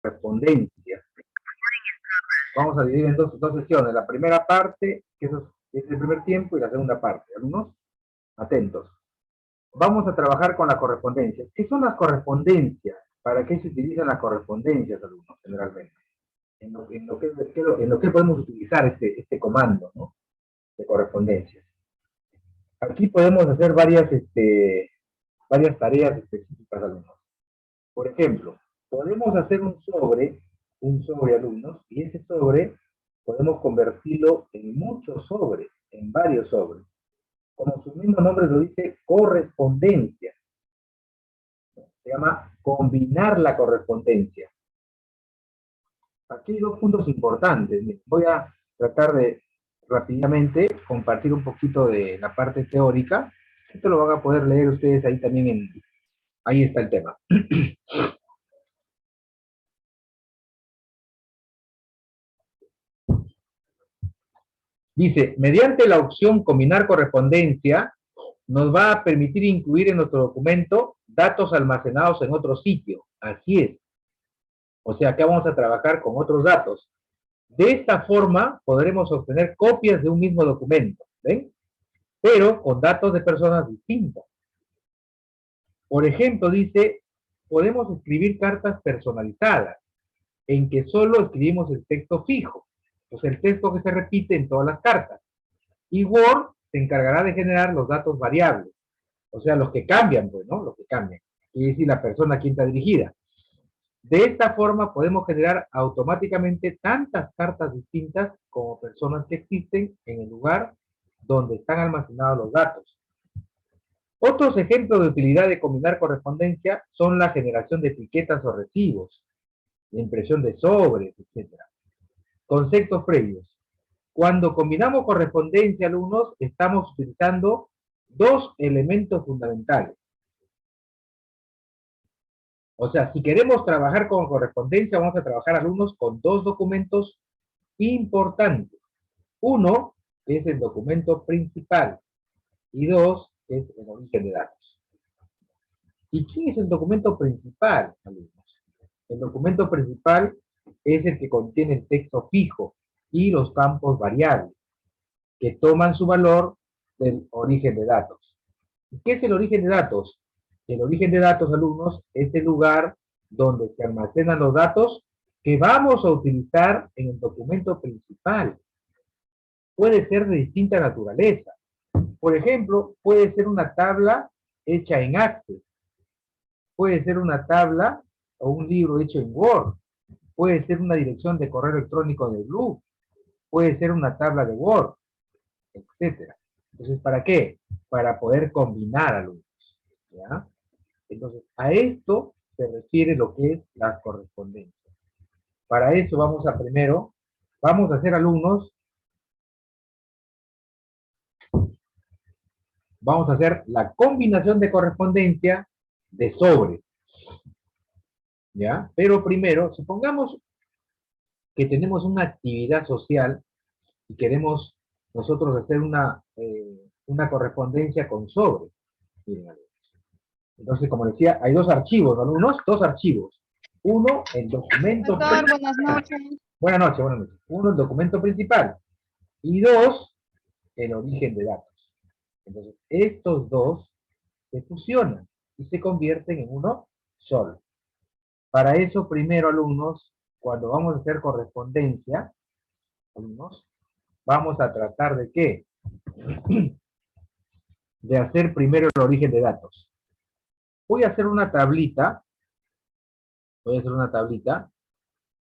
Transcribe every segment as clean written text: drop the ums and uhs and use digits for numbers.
correspondencia. Vamos a dividir en dos sesiones. La primera parte, que es el primer tiempo, y la segunda parte. Alumnos, atentos. Vamos a trabajar con la correspondencia. ¿Qué son las correspondencias? ¿Para qué se utilizan las correspondencias, alumnos, generalmente? En lo que podemos utilizar este comando, ¿no? De correspondencias. Aquí podemos hacer varias tareas específicas, alumnos. Por ejemplo, podemos hacer un sobre, alumnos, y ese sobre podemos convertirlo en muchos sobres, en varios sobres. Como su mismo nombre lo dice, correspondencia. Se llama combinar la correspondencia. Aquí hay dos puntos importantes. Voy a tratar de rápidamente compartir un poquito de la parte teórica. Esto lo van a poder leer ustedes ahí también. Ahí está el tema. Dice, mediante la opción combinar correspondencia, nos va a permitir incluir en nuestro documento datos almacenados en otro sitio. Así es. O sea, acá vamos a trabajar con otros datos. De esta forma, podremos obtener copias de un mismo documento, ¿ven? Pero con datos de personas distintas. Por ejemplo, dice, podemos escribir cartas personalizadas, en que solo escribimos el texto fijo, o sea, el texto que se repite en todas las cartas. Y Word se encargará de generar los datos variables, o sea, los que cambian, pues, ¿no? Los que cambian. Quiere decir la persona a quien está dirigida. De esta forma podemos generar automáticamente tantas cartas distintas como personas que existen en el lugar donde están almacenados los datos. Otros ejemplos de utilidad de combinar correspondencia son la generación de etiquetas o recibos, la impresión de sobres, etc. Conceptos previos. Cuando combinamos correspondencia, alumnos, estamos utilizando dos elementos fundamentales. O sea, si queremos trabajar con correspondencia, vamos a trabajar, alumnos, con dos documentos importantes. Uno es el documento principal y dos es el origen de datos. ¿Y quién es el documento principal, alumnos? El documento principal es el que contiene el texto fijo y los campos variables, que toman su valor del origen de datos. ¿Qué es el origen de datos? El origen de datos, alumnos, es el lugar donde se almacenan los datos que vamos a utilizar en el documento principal. Puede ser de distinta naturaleza. Por ejemplo, puede ser una tabla hecha en Access. Puede ser una tabla o un libro hecho en Word. Puede ser una dirección de correo electrónico de Blue. Puede ser una tabla de Word, etc. Entonces, ¿para qué? Para poder combinar, alumnos, ¿ya? Entonces, a esto se refiere lo que es las correspondencias. Para eso vamos a hacer, alumnos, vamos a hacer la combinación de correspondencia de sobres, ¿ya? Pero primero, supongamos que tenemos una actividad social y queremos nosotros hacer una correspondencia con sobres. Miren, entonces, como decía, hay dos archivos, ¿no, alumnos? Dos archivos. Uno, el documento... Doctor, buenas noches. Buenas noches, buenas noches. Uno, el documento principal. Y dos, el origen de datos. Entonces, estos dos se fusionan y se convierten en uno solo. Para eso, primero, alumnos, cuando vamos a hacer correspondencia, alumnos, vamos a tratar de ¿qué? De hacer primero el origen de datos. Voy a hacer una tablita.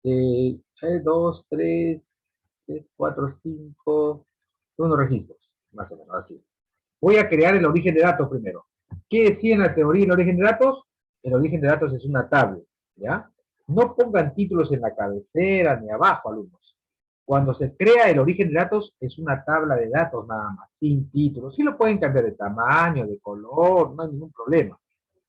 De 2, 3, 4, 5, unos registros, más o menos así. Voy a crear el origen de datos primero. ¿Qué decía en la teoría el origen de datos? El origen de datos es una tabla, ¿ya? No pongan títulos en la cabecera ni abajo, alumnos. Cuando se crea el origen de datos, es una tabla de datos nada más, sin títulos. Sí lo pueden cambiar de tamaño, de color, no hay ningún problema.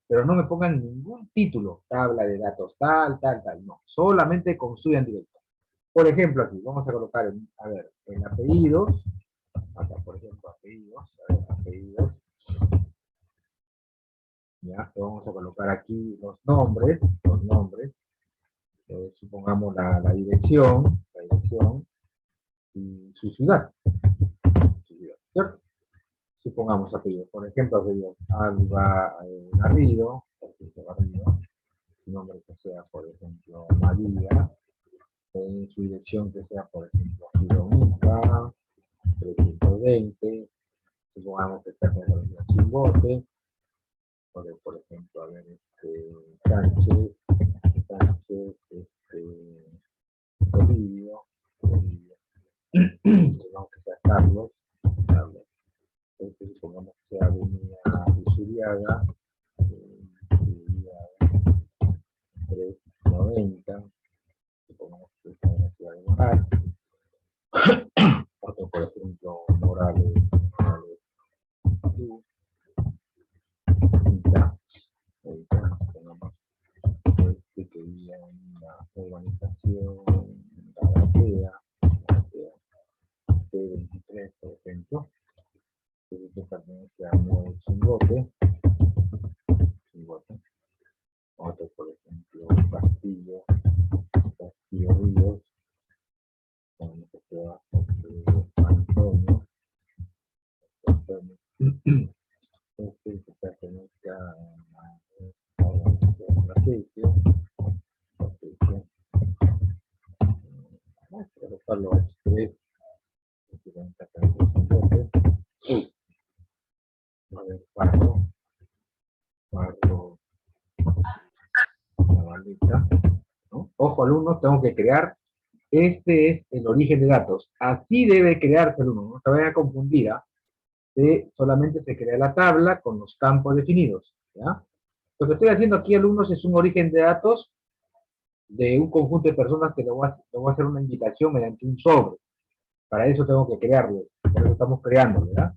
Pero no me pongan ningún título, tabla de datos tal, no. Solamente construyan directo. Por ejemplo, aquí, vamos a colocar, en apellidos, acá, por ejemplo, apellidos, ya, vamos a colocar aquí los nombres, Supongamos la dirección y su ciudad, ¿cierto? Supongamos apellido, por ejemplo, apellido Alba Garrido, su nombre que sea, por ejemplo, María, su dirección que sea, por ejemplo, Gironita, 320, supongamos que está con el Chimbote, por ejemplo, a ver, Sánchez, Bolivia, supongamos que sea Carlos, supongamos que sea Avenida Usuriaga, 390, supongamos que está en la ciudad de Morales, otro, por ejemplo, Morales, supongamos que vivía en una urbanización, T23, por ejemplo, que pertenece a Nuevo Chimbote, otro, por ejemplo, Castillo Ríos, como que sea Antonio, que pertenece a colocarlo a H3, a ver, Parro, la balita, ¿no? Ojo, alumnos, tengo que crear, este es el origen de datos, así debe crearse el uno, no se vaya a confundir, solamente se crea la tabla con los campos definidos, ¿ya? Lo que estoy haciendo aquí, alumnos, es un origen de datos de un conjunto de personas que le voy a hacer una invitación mediante un sobre. Para eso tengo que crearlo, por eso estamos creando, ¿verdad?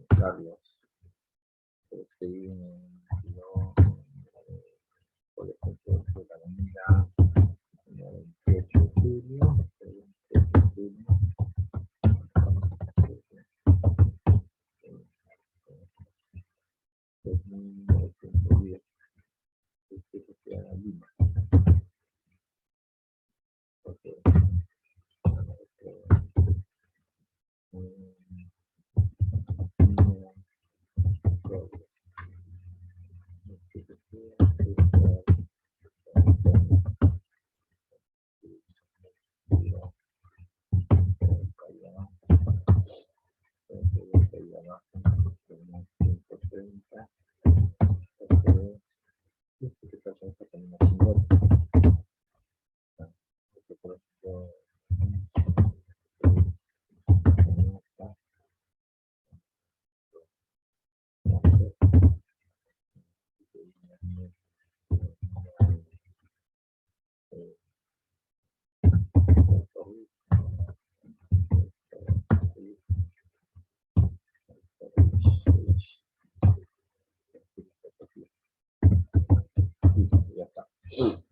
Carlos, por ejemplo, la avenida 28 de julio, 1910, que se queda en Lima.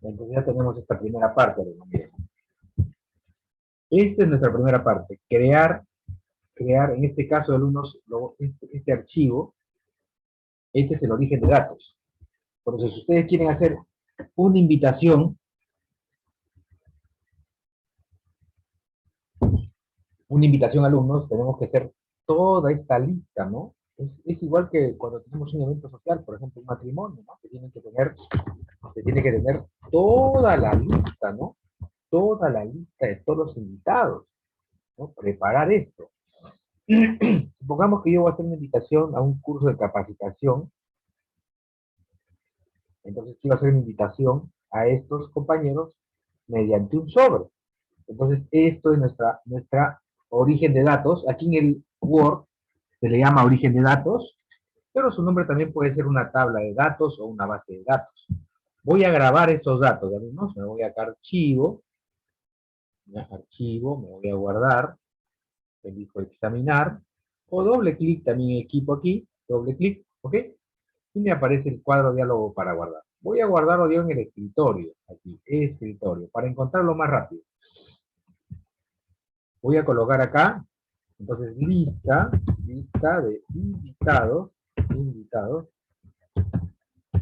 Entonces ya tenemos esta primera parte de la. Esta es nuestra primera parte, crear en este caso de alumnos, este archivo, este es el origen de datos. Entonces, si ustedes quieren hacer una invitación a alumnos, tenemos que hacer toda esta lista, ¿no? Es igual que cuando tenemos un evento social, por ejemplo, un matrimonio, ¿no? Se tiene que tener toda la lista, ¿no? Toda la lista de todos los invitados, ¿no? Preparar esto. Supongamos que yo voy a hacer una invitación a un curso de capacitación, entonces quiero hacer una invitación a estos compañeros mediante un sobre. Entonces, esto es nuestra origen de datos. Aquí en el Word se le llama origen de datos, pero su nombre también puede ser una tabla de datos o una base de datos. Voy a grabar estos datos, alumnos. Me voy acá a archivo, me voy a guardar, elijo examinar, o doble clic también equipo aquí, doble clic, ¿ok? Y me aparece el cuadro diálogo para guardar. Voy a guardarlo yo en el escritorio, aquí, escritorio, para encontrarlo más rápido. Voy a colocar acá, entonces lista de invitados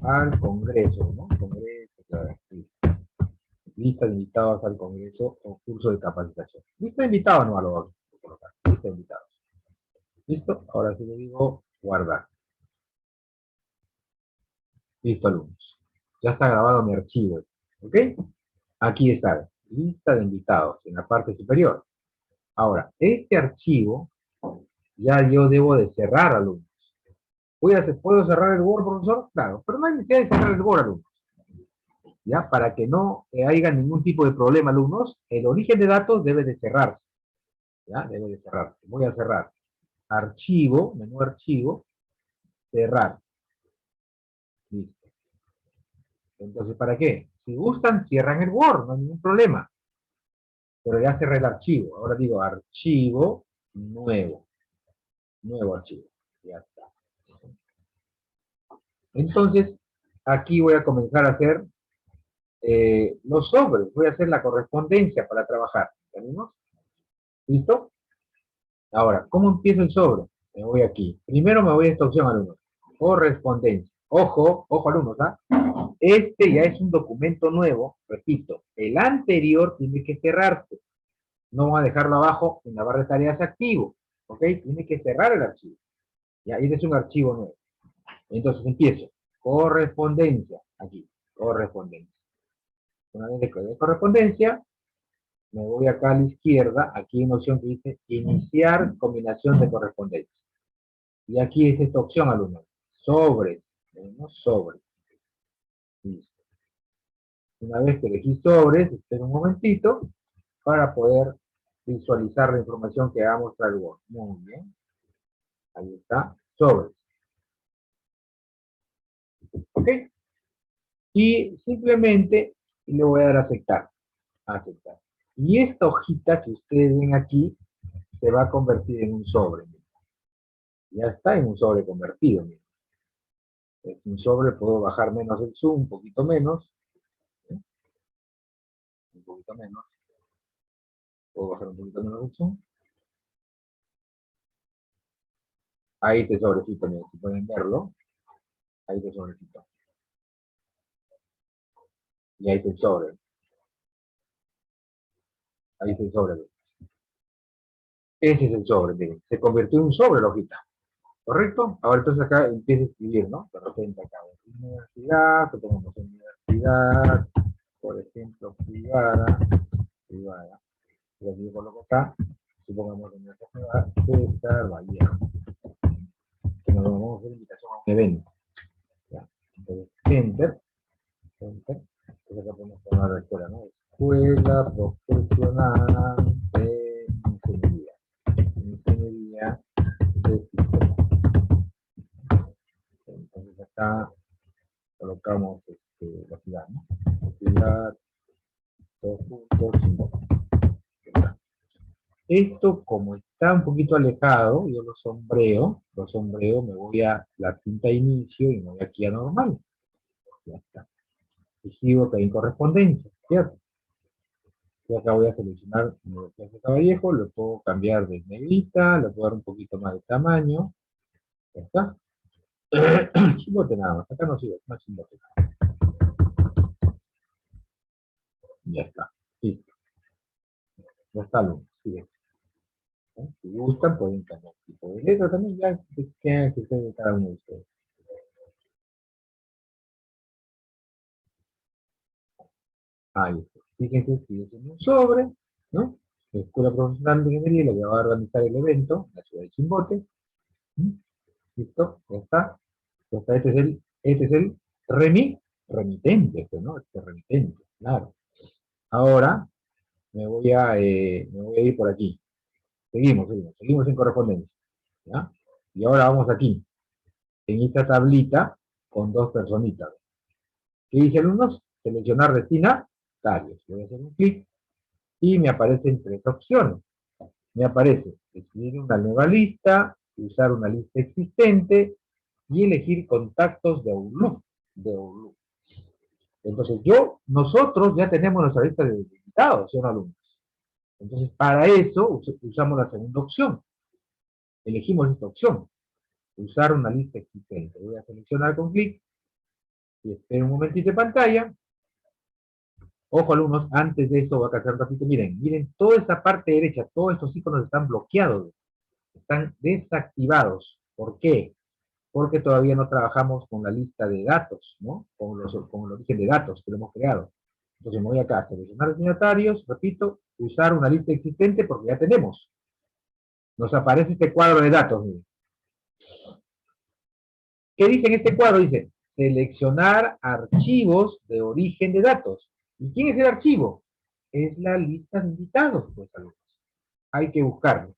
al congreso, ¿no? Congreso, claro, sí. Lista de invitados al congreso o curso de capacitación. Lista de invitados no lo vamos a colocar. Lista de invitados. ¿Listo? Ahora sí le digo guardar. Listo, alumnos. Ya está grabado mi archivo. ¿Ok? Aquí está. Lista de invitados en la parte superior. Ahora, este archivo ya yo debo de cerrar, alumnos. ¿Puedo cerrar el Word, profesor? Claro, pero no hay necesidad de cerrar el Word, alumnos. ¿Ya? Para que no haya ningún tipo de problema, alumnos, el origen de datos debe de cerrarse. ¿Ya? Debe de cerrarse. Voy a cerrar. Archivo, menú archivo, cerrar. Listo. Entonces, ¿para qué? Si gustan, cierran el Word, no hay ningún problema. Pero ya cerré el archivo. Ahora digo archivo nuevo. Nuevo archivo. Ya está. Entonces, aquí voy a comenzar a hacer los sobres. Voy a hacer la correspondencia para trabajar. ¿Tenemos? ¿Listo? Ahora, ¿cómo empiezo el sobre? Me voy aquí. Primero me voy a esta opción, alumnos. Correspondencia. Ojo, ojo, alumnos, ¿ah? Este ya es un documento nuevo. Repito, el anterior tiene que cerrarse. No vamos a dejarlo abajo en la barra de tareas activo. ¿Ok? Tiene que cerrar el archivo. Ya, este es un archivo nuevo. Entonces empiezo. Correspondencia. Aquí. Correspondencia. Una vez de correspondencia, me voy acá a la izquierda. Aquí hay una opción que dice iniciar combinación de correspondencia. Y aquí es esta opción, alumnos. Sobre. Tenemos sobre. Listo. Una vez que elegí sobres, espero un momentito para poder visualizar la información que va a mostrar el Word. Muy bien. Ahí está. Sobres. ¿Ok? Y simplemente le voy a dar a aceptar. Aceptar. Y esta hojita que ustedes ven aquí se va a convertir en un sobre. Ya está en un sobre convertido. Es un sobre, puedo bajar menos el zoom, un poquito menos. ¿Sí? Un poquito menos. Puedo bajar un poquito menos el zoom. Ahí este sobrecito, miren, si pueden verlo. Ahí este sobrecito. Y ahí está el sobre. Ahí está el sobre. Ese es el sobre, miren. Se convirtió en un sobre la hojita. ¿Correcto? Ahora entonces acá empieza a escribir, ¿no? De repente acá, universidad, que tenemos universidad, por ejemplo, privada, privada. Y aquí coloco acá, supongamos universidad privada, César Vallejo. Que nos vamos a hacer invitación a un evento. ¿Ya? Entonces, enter, enter. Entonces acá podemos poner la escuela, ¿no? Escuela Profesional de Ingeniería. Ingeniería de Sistemas. Entonces acá colocamos la ciudad, ¿no? Ciudad, todos juntos, esto, como está un poquito alejado, yo lo sombreo, me voy a la tinta de inicio y me voy aquí a normal. Ya está. Y sigo que hay correspondencia, ¿cierto? Y acá voy a seleccionar Universidad de Vallejo, lo puedo cambiar de negrita, le puedo dar un poquito más de tamaño. Ya está. Chimbote nada más, acá no sigo, no chimbote nada. Ya está. Listo. Ya está, alumnos. Sigue. ¿Eh? Si gustan, pueden cambiar tipo de letra también, ya que ustedes cada uno de ustedes. Ahí está. Fíjense si es en un sobre, ¿no? La Escuela Profesional de Ingeniería, la que va a organizar el evento, la ciudad de Chimbote. ¿Mm? ¿Listo? Ya está. Ya está. Este es el remitente, ¿no? Este remitente, claro. Ahora me voy a ir por aquí. Seguimos en correspondencia. ¿Ya? Y ahora vamos aquí, en esta tablita, con dos personitas. ¿Qué dice alumnos? Seleccionar destinatarios. Voy a hacer un clic y me aparecen tres opciones. Me aparece escribir una nueva lista, usar una lista existente y elegir contactos de Outlook. De Outlook. Entonces nosotros ya tenemos nuestra lista de invitados, ¿sí, alumnos? Entonces para eso usamos la segunda opción. Elegimos esta opción, usar una lista existente. Voy a seleccionar con clic y espero un momentito de pantalla. Ojo, alumnos, antes de eso voy a casar un ratito. Miren, toda esta parte derecha, todos estos iconos están bloqueados, están desactivados. ¿Por qué? Porque todavía no trabajamos con la lista de datos, ¿no? Con el origen de datos que lo hemos creado. Entonces me voy acá a seleccionar destinatarios, repito, usar una lista existente porque ya tenemos. Nos aparece este cuadro de datos. Miren. ¿Qué dice en este cuadro? Dice, seleccionar archivos de origen de datos. ¿Y quién es el archivo? Es la lista de invitados, pues, alumnos. Hay que buscarlo.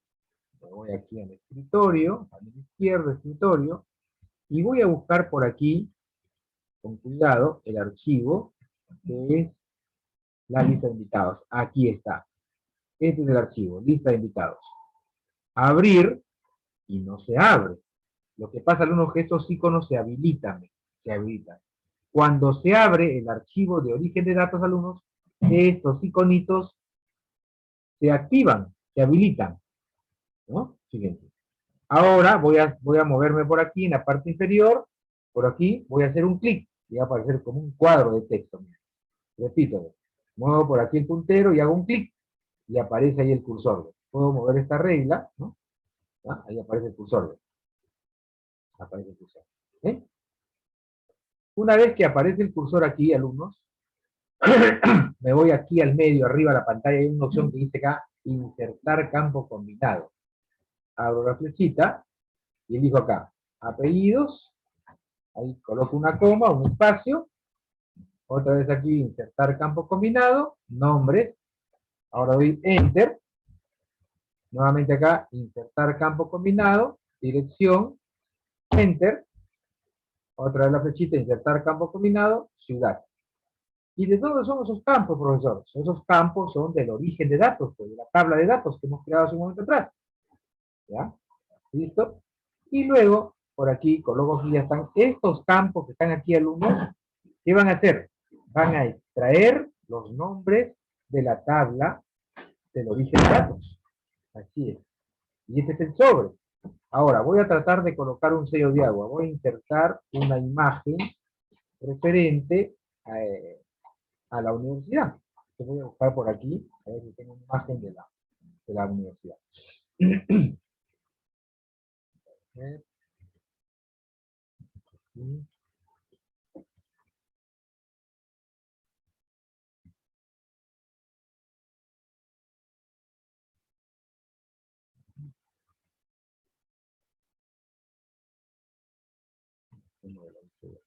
Me voy aquí al escritorio, a la izquierda escritorio, y voy a buscar por aquí, con cuidado, el archivo, que es la lista de invitados. Aquí está. Este es el archivo, lista de invitados. Abrir, y no se abre. Lo que pasa, alumnos, es que estos iconos se habilitan. Cuando se abre el archivo de origen de datos, alumnos, estos iconitos se activan, se habilitan, ¿no? Siguiente. Ahora voy a moverme por aquí en la parte inferior, por aquí, voy a hacer un clic y va a aparecer como un cuadro de texto. Repito, muevo por aquí el puntero y hago un clic y aparece ahí el cursor. Puedo mover esta regla, ¿no? ¿Ah? Ahí aparece el cursor. Aparece el cursor. ¿Eh? Una vez que aparece el cursor aquí, alumnos, me voy aquí al medio, arriba de la pantalla, hay una opción que dice acá, insertar campo combinado. Abro la flechita y elijo acá, apellidos, ahí coloco una coma, un espacio, otra vez aquí, insertar campo combinado, nombre, ahora doy Enter, nuevamente acá, insertar campo combinado, dirección, Enter, otra vez la flechita, insertar campo combinado, ciudad. ¿Y de dónde son esos campos, profesor? Esos campos son del origen de datos, pues, de la tabla de datos que hemos creado hace un momento atrás. ¿Ya? ¿Listo? Y luego, por aquí, coloco aquí ya están estos campos que están aquí, alumnos. ¿Qué van a hacer? Van a extraer los nombres de la tabla del origen de datos. Así es. Y este es el sobre. Ahora, voy a tratar de colocar un sello de agua. Voy a insertar una imagen referente a la universidad. Yo voy a buscar por aquí, a ver si tengo una imagen de la universidad.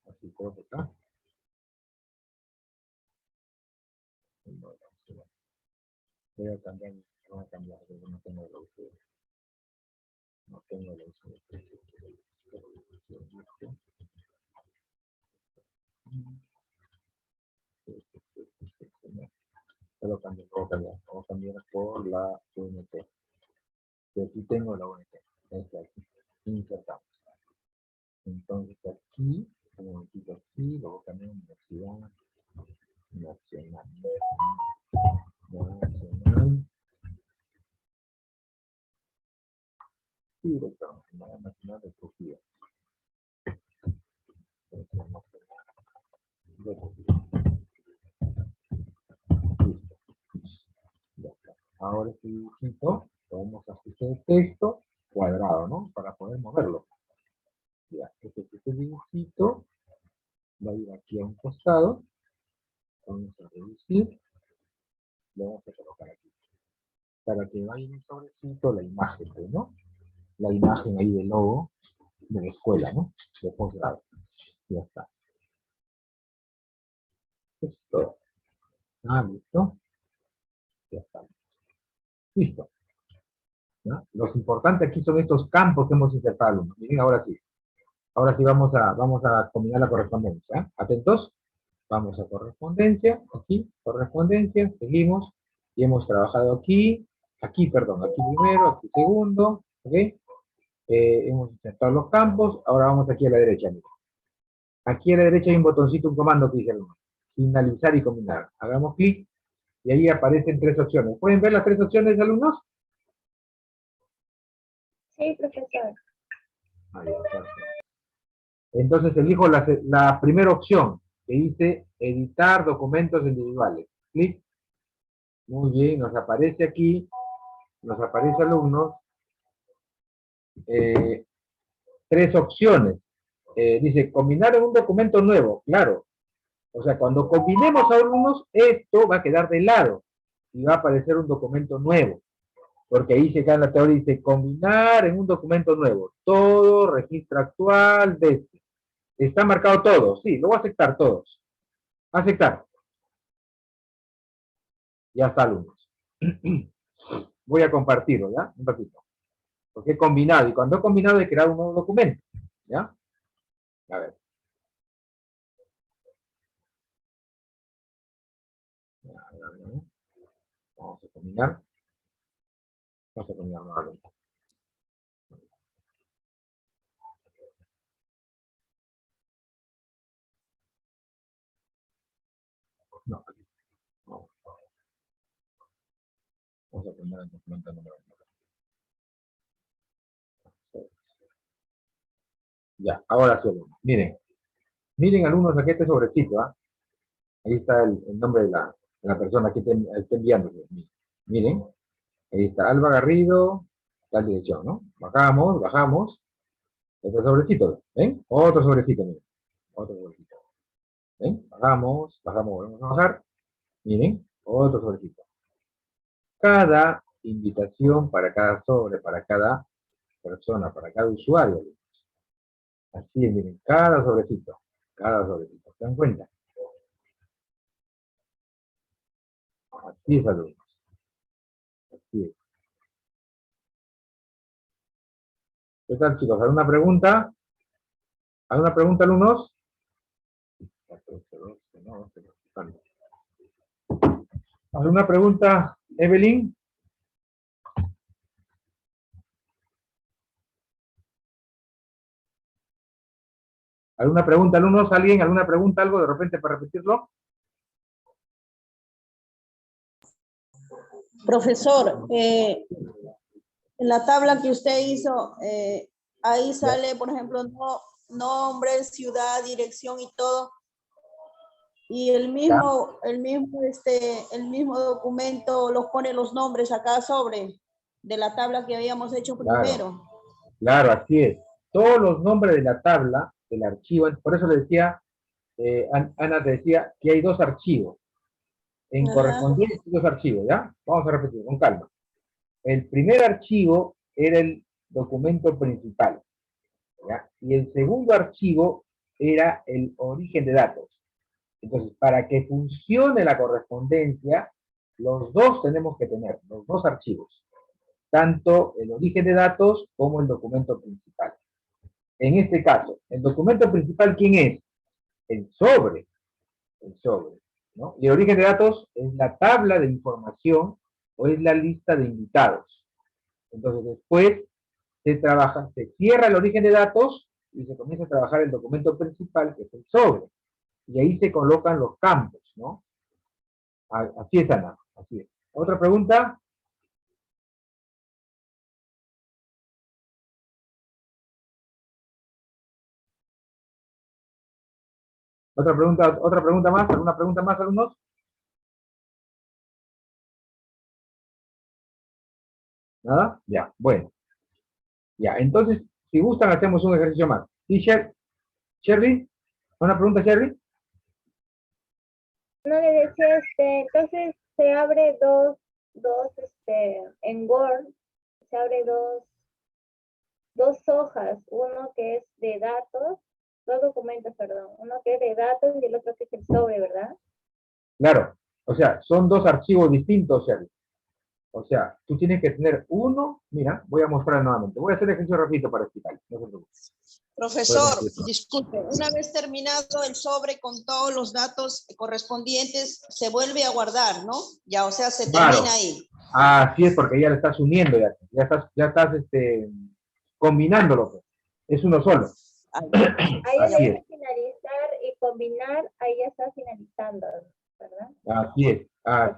Así creo que está. Voy a cambiar, voy a cambiar, no tengo la UCD. No tengo la UCD. Lo cambio, voy a cambiar por la UNT. Y aquí tengo la UNT. Esta aquí. Insertamos. Entonces aquí, un momentito aquí, luego cambiar universidad. Nacional. Nacional. Y director, nacional de Trujillo. Ahora este dibujito, podemos hacer el texto cuadrado, ¿no? Para poder moverlo. Ya, este dibujito va a ir aquí a un costado. Vamos a reducir. Lo vamos a colocar aquí. Para que vaya en un sobrecito la imagen, ¿no? La imagen ahí del logo de la escuela, ¿no? De posgrado. Ya está. Esto. Ah, listo. Ya está. Listo. ¿No? Los importantes aquí son estos campos que hemos insertado. Miren, ahora sí. Ahora sí vamos a combinar la correspondencia. ¿Eh? ¿Atentos? Vamos a correspondencia. Aquí, correspondencia. Seguimos. Y hemos trabajado aquí. Aquí, perdón. Aquí primero, aquí segundo. ¿Ok? Hemos insertado los campos. Ahora vamos aquí a la derecha. Miren. Aquí a la derecha hay un botoncito, un comando que dice finalizar y combinar. Hagamos clic. Y ahí aparecen tres opciones. ¿Pueden ver las tres opciones, alumnos? Sí, profesor. Entonces elijo la primera opción, que dice editar documentos individuales. Clic. Muy bien, nos aparece aquí, nos aparece alumnos, tres opciones. Dice, combinar en un documento nuevo, claro. O sea, cuando combinemos alumnos, esto va a quedar de lado y va a aparecer un documento nuevo. Porque ahí se cae en la teoría y dice, combinar en un documento nuevo. Todo, registro actual, de este. Está marcado todo, sí, lo voy a aceptar todos. Aceptar. Ya está, alumnos. Voy a compartirlo, ¿ya? Un ratito. Porque he combinado, y cuando he combinado he creado un nuevo documento, ¿ya? A ver. Vamos a combinar. Vamos a combinar nuevamente. No, aquí. No. Vamos a combinar el documento número 1. Ya, ahora sí, alumnos. Miren. Miren, alumnos, aquí este sobrecito, ¿ah? Ahí está el nombre de la persona que está enviando. Miren, ahí está Alba Garrido, tal dirección, ¿no? Bajamos, bajamos. Este sobrecito, ¿ven? Otro sobrecito, miren. Otro sobrecito. ¿Ven? Bajamos, bajamos, volvemos a bajar. Miren, otro sobrecito. Cada invitación para cada sobre, para cada persona, para cada usuario. Así es, miren, cada sobrecito. Cada sobrecito. ¿Se dan cuenta? Así es, alumnos. Así es. ¿Qué tal, chicos? ¿Alguna pregunta? ¿Alguna pregunta, alumnos? ¿Alguna pregunta, Evelyn? ¿Alguna pregunta, alumnos? ¿Alguien? ¿Alguna pregunta? ¿Algo de repente para repetirlo? Profesor, en la tabla que usted hizo, ahí sale, por ejemplo, nombre, ciudad, dirección y todo. Y el mismo documento los pone los nombres acá sobre de la tabla que habíamos hecho primero. Claro, así es. Todos los nombres de la tabla, del archivo, por eso le decía, Ana te decía que hay dos archivos. En correspondencia, dos archivos, ¿ya? Vamos a repetir, con calma. El primer archivo era el documento principal, ¿ya? Y el segundo archivo era el origen de datos. Entonces, para que funcione la correspondencia, los dos tenemos que tener, los dos archivos, tanto el origen de datos como el documento principal. En este caso, el documento principal, ¿quién es? El sobre, ¿no? Y el origen de datos es la tabla de información o es la lista de invitados. Entonces, después se trabaja, se cierra el origen de datos y se comienza a trabajar el documento principal, que es el sobre. Y ahí se colocan los campos, ¿no? Así es, Ana, así es. ¿Otra pregunta? ¿Otra pregunta más? ¿Alguna pregunta más, alumnos? ¿Nada? Ya, bueno. Ya, entonces, si gustan, hacemos un ejercicio más. ¿Sí, Sherry? ¿Una pregunta, Sherry? No le decía, entonces se abre en Word, se abre dos hojas, uno que es de datos, dos documentos, perdón, uno que es de datos y el otro que es el sobre, ¿verdad? Claro, o sea, son dos archivos distintos, Sherry. O sea, tú tienes que tener uno, mira, voy a mostrar nuevamente. Voy a hacer el ejercicio rapidito para explicar, no se preocupe. Profesor, disculpe, una vez terminado el sobre con todos los datos correspondientes, se vuelve a guardar, ¿no? Ya, o sea, se termina ahí. Así es, porque ya le estás uniendo, ya estás combinándolo. Pues. Es uno solo. Ahí ya es finalizar y combinar, ahí ya está finalizando, ¿verdad? Así es.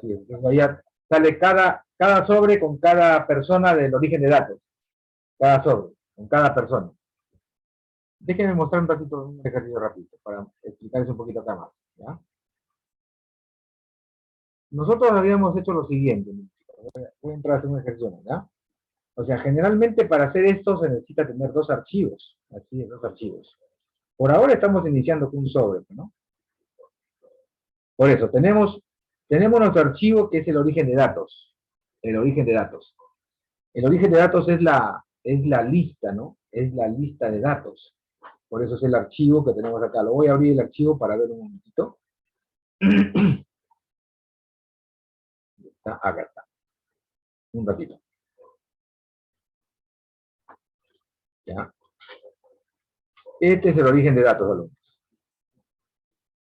Entonces, ahí ya sale cada sobre con cada persona del origen de datos. Cada sobre, con cada persona. Déjenme mostrar un ratito un ejercicio rápido para explicarles un poquito acá más. ¿Ya? nosotros habíamos hecho lo siguiente. Voy a entrar a hacer un ejercicio, ¿ya? O sea, generalmente para hacer esto se necesita tener dos archivos. Así es, dos archivos. Por ahora estamos iniciando con un sobre, ¿no? Por eso, tenemos nuestro archivo que es el origen de datos. El origen de datos. El origen de datos es la lista, ¿no? Es la lista de datos. Por eso es el archivo que tenemos acá. Lo voy a abrir el archivo para ver un momentito. Acá está. Un ratito. ¿Ya? Este es el origen de datos, alumnos.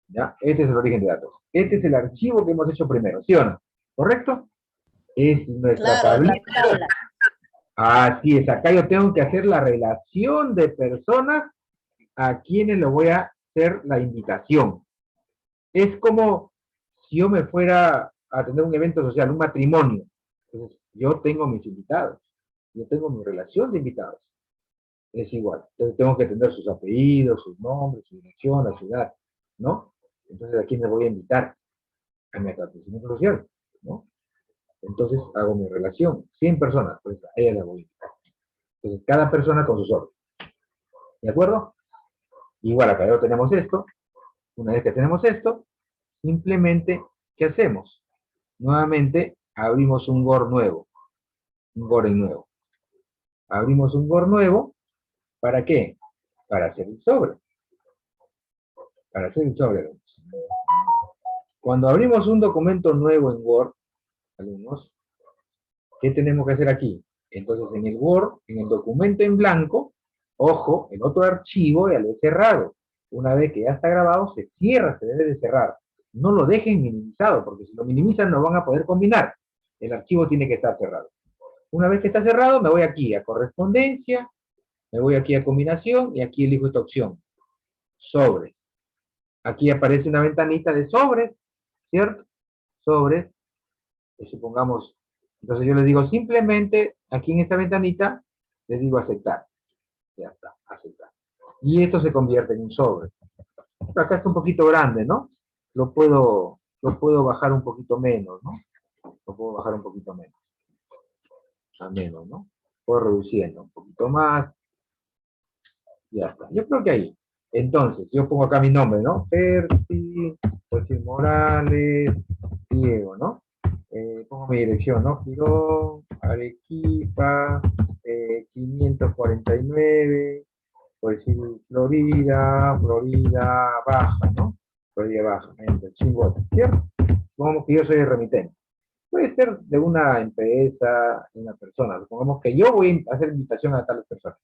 ¿Ya? Este es el origen de datos. Este es el archivo que hemos hecho primero, ¿sí o no? ¿Correcto? Es nuestra Claro, la tablita. tabla. Así es, acá yo tengo que hacer la relación de personas a quienes le voy a hacer la invitación. Es como si yo me fuera a tener un evento social, un matrimonio. Entonces, yo tengo mis invitados. Yo tengo mi relación de invitados. Es igual. Entonces, tengo que tener sus apellidos, sus nombres, su dirección, la ciudad, ¿no? Entonces, ¿a quién me voy a invitar? A mi acontecimiento social, ¿no? Entonces, hago mi relación. 100 personas, pues a ella la voy a invitar. Entonces, cada persona con sus órdenes. ¿De acuerdo? Igual acá ya tenemos esto. Una vez que tenemos esto, simplemente, ¿qué hacemos? Nuevamente, abrimos un GOR nuevo. Un GOR nuevo. Abrimos un GOR nuevo. ¿Para qué? Para hacer el sobre. Para hacer el sobre. Cuando abrimos un documento nuevo en Word, alumnos, ¿qué tenemos que hacer aquí? Entonces, en el Word, en el documento en blanco, ojo, el otro archivo ya lo he cerrado. Una vez que ya está grabado, se cierra, se debe de cerrar. No lo dejen minimizado, porque si lo minimizan no van a poder combinar. El archivo tiene que estar cerrado. Una vez que está cerrado, me voy aquí a correspondencia, me voy aquí a combinación, y aquí elijo esta opción. Sobres. Aquí aparece una ventanita de sobres, ¿cierto? Sobres. Y supongamos, entonces yo le digo simplemente, aquí en esta ventanita, le digo aceptar. Ya está, aceptar. Y esto se convierte en un sobre. Acá está un poquito grande, ¿no? Lo puedo bajar un poquito menos, ¿no? Lo puedo bajar un poquito menos. A menos, ¿no? Puedo reduciendo un poquito más. Ya está. Yo creo que ahí. Entonces, yo pongo acá mi nombre, ¿no? Percy Morales, Diego, ¿no? Pongo mi dirección, ¿no? Girón, Arequipa, 549, por decir Florida Baja, ¿no? Florida Baja, el Chimbote, ¿cierto? Supongamos que yo soy el remitente. Puede ser de una empresa, de una persona. Supongamos que yo voy a hacer invitación a tales personas.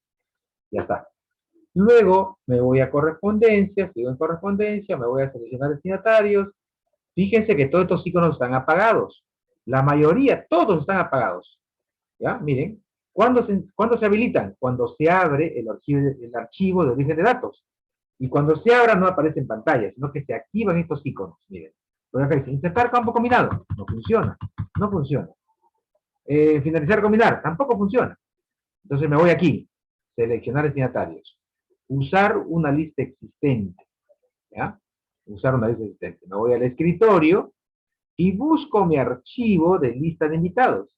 Ya está. Luego me voy a correspondencia, sigo en correspondencia, me voy a seleccionar destinatarios. Fíjense que todos estos iconos están apagados. La mayoría, todos están apagados. ¿Ya? Miren. ¿Cuándo se habilitan? Cuando se abre el archivo de origen de datos. Y cuando se abra no aparece en pantalla, sino que se activan estos iconos. Miren. Por ejemplo, insertar campo combinado. No funciona. No funciona. Finalizar combinar. Tampoco funciona. Entonces me voy aquí. Seleccionar destinatarios. Usar una lista existente. ¿Ya? Usar una lista existente. Me voy al escritorio y busco mi archivo de lista de invitados.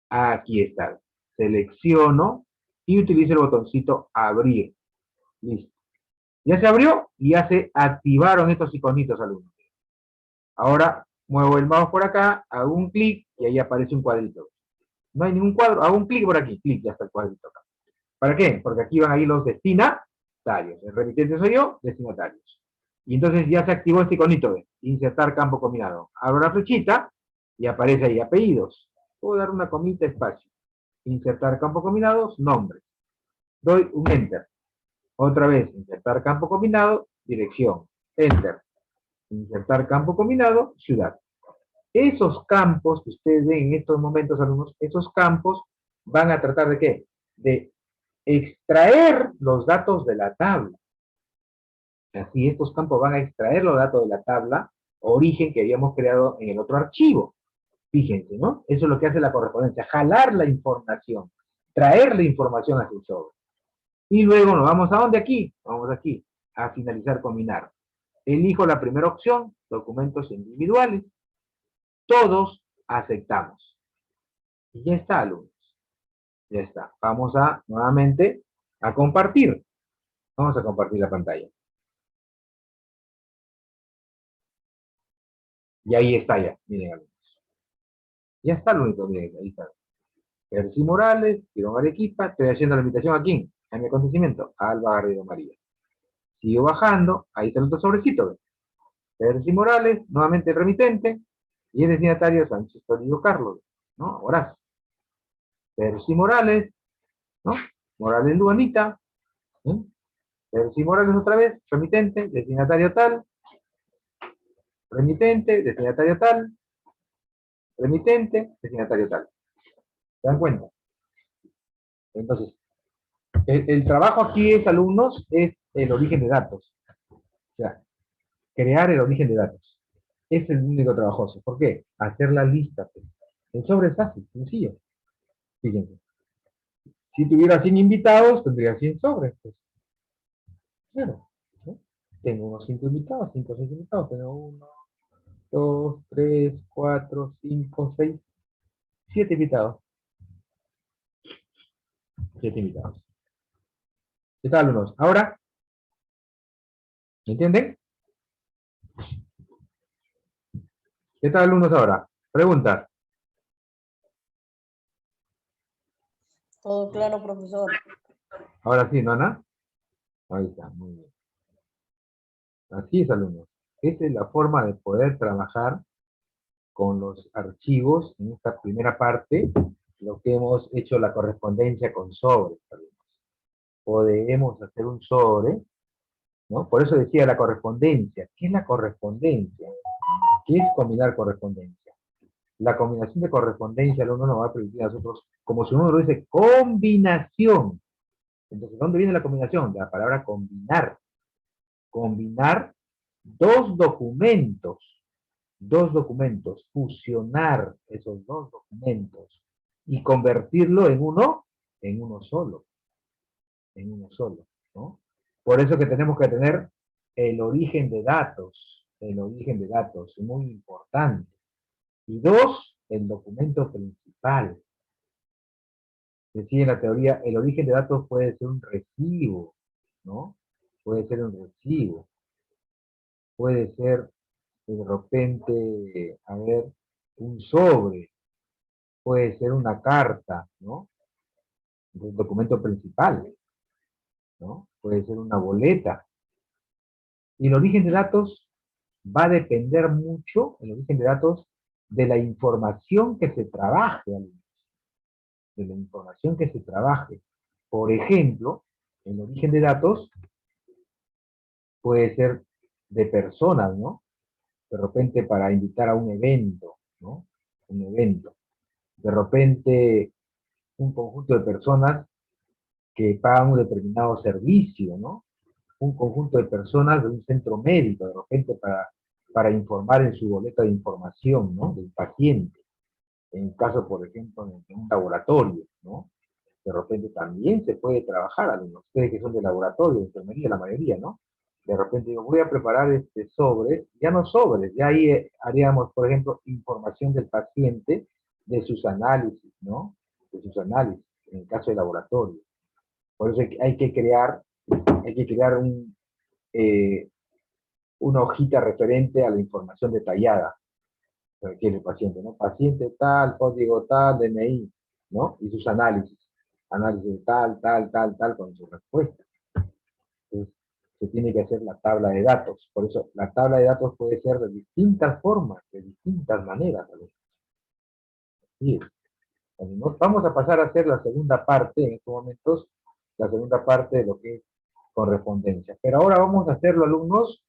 Aquí está. Selecciono y utilizo el botoncito abrir. Listo. Ya se abrió y ya se activaron estos iconitos, alumnos. Ahora muevo el mouse por acá, hago un clic y ahí aparece un cuadrito. No hay ningún cuadro, hago un clic por aquí, clic, ya está el cuadrito acá. ¿Para qué? Porque aquí van ahí los destinatarios. El remitente soy yo, destinatarios. Y entonces ya se activó este iconito de insertar campo combinado. Abro la flechita y aparece ahí apellidos. Puedo dar una comita espacio. Insertar campo combinados, nombre. Doy un enter. Otra vez, insertar campo combinado, dirección. Enter. Insertar campo combinado, ciudad. Esos campos que ustedes ven en estos momentos, alumnos, esos campos van a tratar de ¿qué? De extraer los datos de la tabla. Así, estos campos van a extraer los datos de la tabla origen que habíamos creado en el otro archivo. Fíjense, ¿no? Eso es lo que hace la correspondencia, jalar la información, traer la información hacia el sobre. Y luego nos vamos a ¿dónde? Aquí. Vamos aquí, a finalizar combinar. Elijo la primera opción, documentos individuales. Todos aceptamos. Y ya está, alumnos. Ya está. Vamos a, nuevamente, a compartir. Vamos a compartir la pantalla. Y ahí está ya. Miren, alumnos. Ya está lo único, miren, ahí está. Percy Morales, Tirón Arequipa, estoy haciendo la invitación a quién, a mi acontecimiento, a Alba Garrido María. Sigo bajando, ahí está el otro sobrecito. Percy Morales, nuevamente remitente, y el destinatario Sánchez Toribio Carlos, ¿no? Horacio. Percy Morales, ¿no? Morales Luanita, ¿sí? Percy Morales otra vez, remitente, destinatario tal, remitente, destinatario tal, remitente, destinatario tal. ¿Se dan cuenta? Entonces, el trabajo aquí es, alumnos, es el origen de datos. O sea, crear el origen de datos. Es el único trabajoso. ¿Por qué? Hacer la lista. Pues. El sobre es fácil, sencillo. Fíjense. Si tuviera 100 invitados, tendría 100 sobres. Pues. Claro. ¿No? Tengo unos 5 invitados, 5 o 6 invitados. Tengo 1, 2, 3, 4, 5, 6, 7 invitados. 7 invitados. ¿Qué tal, alumnos? Ahora, ¿me entienden? ¿Qué tal, alumnos, ahora? Preguntas. Todo claro, profesor. Ahora sí, ¿no, Ana? Ahí está, muy bien. Así es, alumnos. Esta es la forma de poder trabajar con los archivos en esta primera parte, lo que hemos hecho la correspondencia con sobres, alumnos. Podemos hacer un sobre, ¿no? Por eso decía la correspondencia. ¿Qué es la correspondencia? ¿Qué es combinar correspondencia? La combinación de correspondencia, alumnos, nos va a permitir a nosotros, como su nombre lo dice, combinación. Entonces, ¿dónde viene la combinación? De la palabra combinar. Combinar dos documentos, fusionar esos dos documentos y convertirlo en uno solo, ¿no? Por eso que tenemos que tener el origen de datos, muy importante. Y dos, el documento principal. Decía en la teoría, el origen de datos puede ser un recibo, ¿no? Puede ser un recibo. Puede ser, de repente, a ver, un sobre. Puede ser una carta, ¿no? Un documento principal, ¿no? Puede ser una boleta. Y el origen de datos va a depender mucho, el origen de datos, de la información que se trabaje, de la información que se trabaje. Por ejemplo, el origen de datos puede ser de personas, ¿no? De repente para invitar a un evento, ¿no? Un evento. De repente un conjunto de personas que pagan un determinado servicio, ¿no? Un conjunto de personas de un centro médico, de repente para informar en su boleta de información, ¿no? Del paciente. En el caso, por ejemplo, en un laboratorio, ¿no? De repente también se puede trabajar, alumnos, ustedes que son de laboratorio, de enfermería, la mayoría, ¿no? De repente digo, voy a preparar este sobre, ya no sobres, ya ahí haríamos, por ejemplo, información del paciente, de sus análisis, ¿no? De sus análisis, en el caso de laboratorio. Por eso hay que crear una hojita referente a la información detallada que requiere el paciente, ¿no? Paciente tal, código tal, DNI, ¿no? Y sus análisis. Análisis de tal, con su respuesta. Entonces, se tiene que hacer la tabla de datos. Por eso, la tabla de datos puede ser de distintas formas, de distintas maneras. Sí. Vamos a pasar a hacer la segunda parte, en estos momentos, la segunda parte de lo que es correspondencia. Pero ahora vamos a hacerlo, alumnos,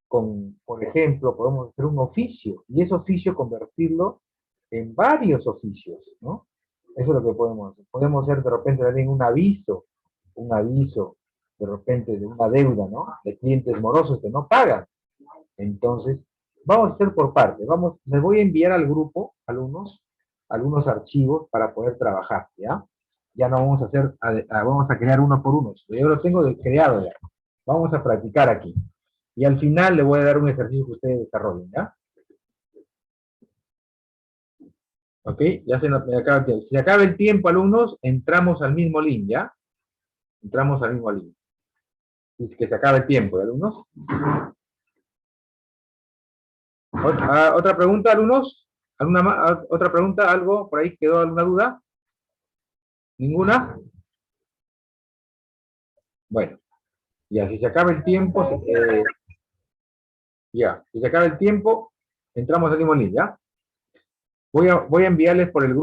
por ejemplo, podemos hacer un oficio, y ese oficio convertirlo en varios oficios, ¿no? Eso es lo que podemos hacer. Podemos hacer de repente también un aviso, de repente de una deuda, ¿no? De clientes morosos que no pagan. Entonces, vamos a hacer por parte. Les voy a enviar al grupo, algunos archivos para poder trabajar, ¿ya? Ya no vamos a hacer, vamos a crear uno por uno. Yo lo tengo creado ya. Vamos a practicar aquí. Y al final le voy a dar un ejercicio que ustedes desarrollen, ¿ya? Ok, ya me acaba el tiempo. Si se acaba el tiempo, alumnos, entramos al mismo link, ¿ya? Entramos al mismo link. Y que se acaba el tiempo, ¿ya, alumnos? ¿Otra pregunta, alumnos? ¿Otra pregunta? ¿Algo? ¿Por ahí quedó alguna duda? ¿Ninguna? Bueno, ya, si se acaba el tiempo, ya, si se acaba el tiempo, entramos al mismo link, ¿ya? Voy a enviarles por el grupo.